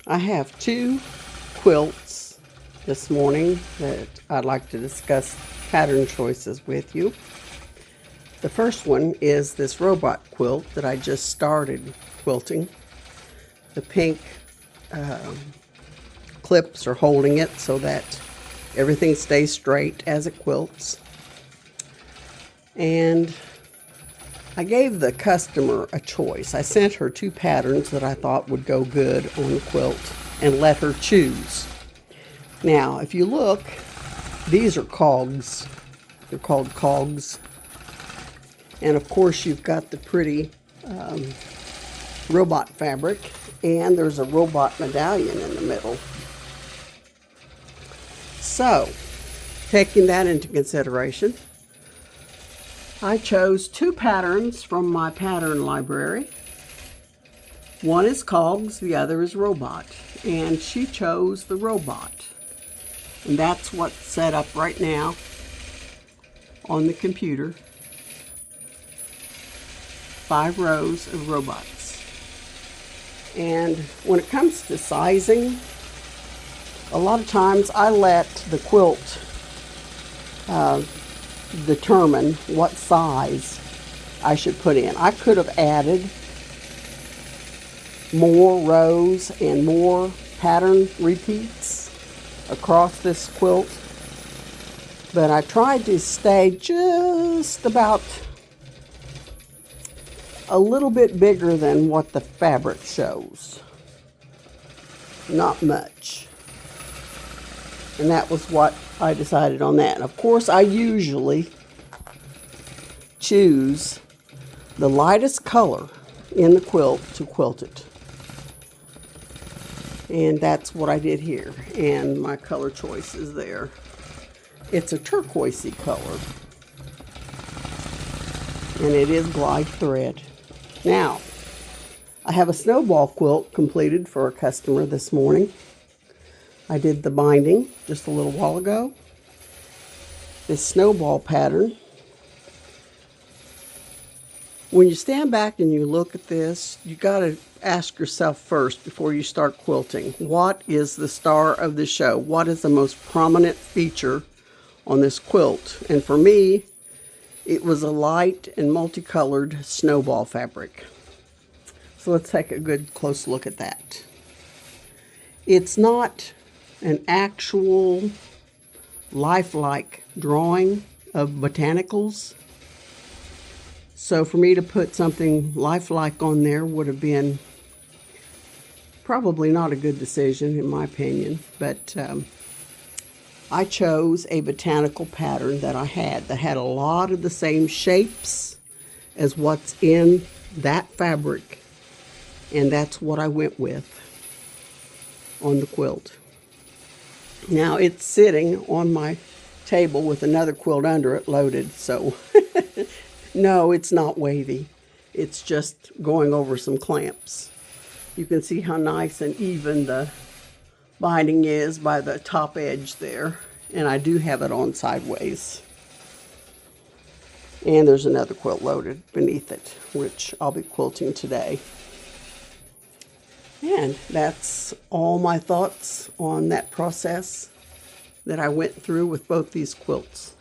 I have two quilts this morning that I'd like to discuss pattern choices with you. The first one is this robot quilt that I just started quilting. The pink clips are holding it so that everything stays straight as it quilts. And I gave the customer a choice. I sent her two patterns that I thought would go good on the quilt and let her choose. Now, if you look, these are cogs. They're called cogs. And of course, you've got the pretty robot fabric, and there's a robot medallion in the middle. So, taking that into consideration, I chose two patterns from my pattern library. One is cogs, the other is robot, and she chose the robot. And that's what's set up right now on the computer. 5 rows of robots. And when it comes to sizing, a lot of times I let the quilt determine what size I should put in. I could have added more rows and more pattern repeats across this quilt, but I tried to stay just about a little bit bigger than what the fabric shows. Not much. And that was what I decided on that. And of course, I usually choose the lightest color in the quilt to quilt it. And that's what I did here. And my color choice is there. It's a turquoisey color. And it is glide thread. Now, I have a snowball quilt completed for a customer this morning. I did the binding just a little while ago. This snowball pattern. When you stand back and you look at this, you got to ask yourself first before you start quilting, what is the star of the show? What is the most prominent feature on this quilt? And for me, it was a light and multicolored snowball fabric. So let's take a good close look at that. It's not an actual lifelike drawing of botanicals. So for me to put something lifelike on there would have been probably not a good decision in my opinion, but I chose a botanical pattern that I had that had a lot of the same shapes as what's in that fabric, and that's what I went with on the quilt. Now it's sitting on my table with another quilt under it loaded, so no, it's not wavy. It's just going over some clamps. You can see how nice and even the binding is by the top edge there, and I do have it on sideways. And there's another quilt loaded beneath it, which I'll be quilting today. And that's all my thoughts on that process that I went through with both these quilts.